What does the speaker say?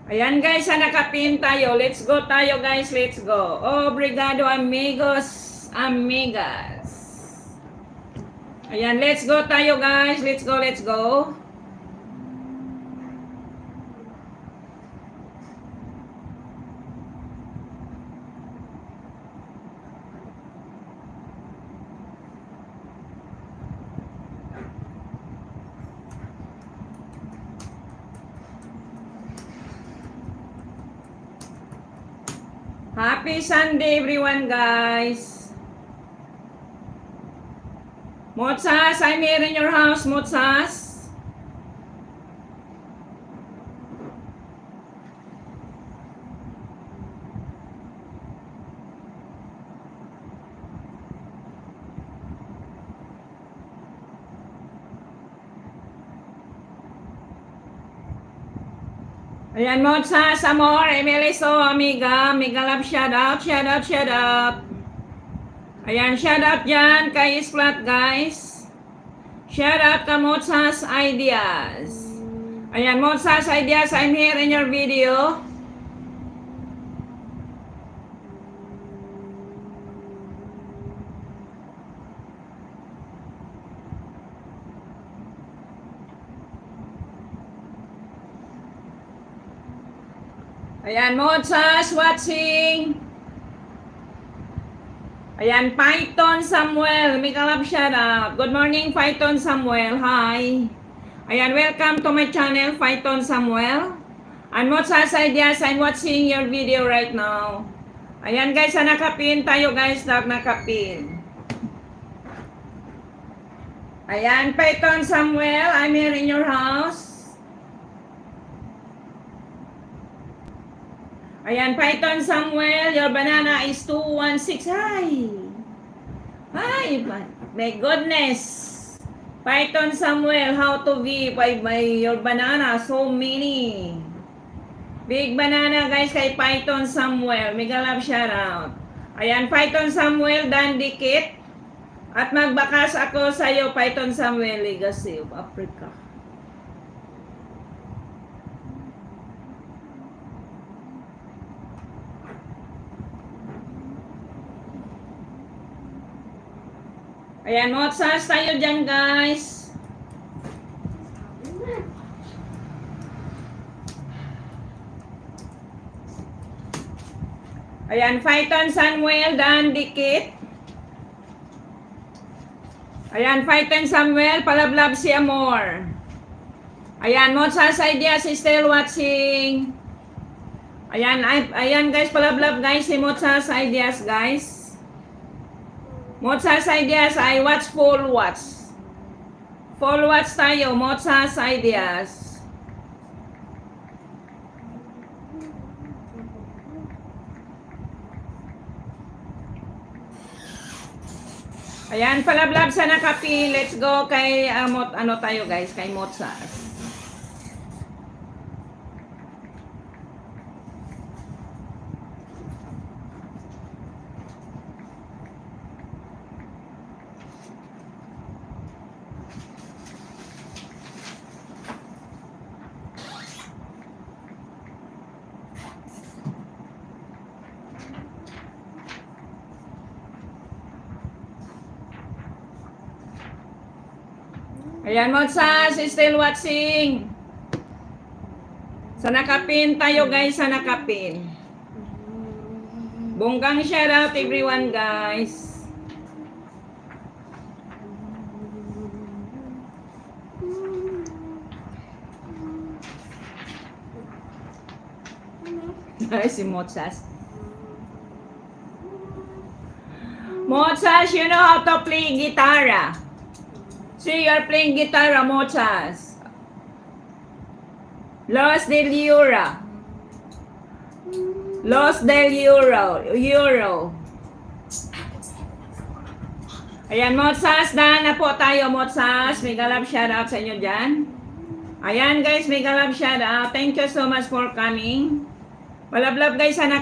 Ayan guys, nakapin tayo. Let's go tayo guys, let's go. Obrigado amigos, amigas. Ayan, let's go tayo guys. Let's go, let's go. Happy Sunday everyone guys. Motsas, I'm here in your house, Motsas. Ayan, Motsas, amor, Emeliso, amiga, mega love, shout out, shout out, shout out. Ayan, shout out dyan kay Splat guys. Shout out ka Motsas Ideas. Ayan, Motsas Ideas, I'm here in your video. Ayan, Motsas watching. Ayan, Python Samuel, mega love shout out. Good morning, Python Samuel. Hi. Ayan, welcome to my channel, Python Samuel. And Motsas Ideas, I'm watching your video right now. Ayan guys, nakapin tayo guys, nakapin. Ayan, Python Samuel, I'm here in your house. Ayan, Python Samuel, your banana is 216. Hi, my goodness. Python Samuel, how to be by your banana, so many. Big banana guys kay Python Samuel, mega love shout out. Ayan, Python Samuel, dan dikit. At magbakas ako sa iyo, Python Samuel, Legacy of Africa. Ayan, Motsas tayo dyan, guys. Ayan, Python Samuel, dan dikit. Ayan, Python Samuel, palablab si Amor. Ayan, Motsas Ideas is still watching. Ayan guys, palablab guys, si Motsas Ideas, guys. Motsas Ideas, I watch full watch. Full watch tayo, Motsas Ideas. Ayan, palablab sa nakapi. Let's go kay, ano tayo guys, kay Motsas. Ayan, Motsas, still watching. Sa nakapin tayo, guys, sa nakapin. Bonggang shout out everyone, guys. Ay, si Motsas. Motsas, you know how to play guitar. See, you're playing guitar, Motsas. Los del Euro. Los del Euro. Ayan, Motsas, dahan na po tayo, Motsas. Mega love shout out sa inyo dyan. Ayan, guys, mega love shout out. Thank you so much for coming. Malablab, guys, sana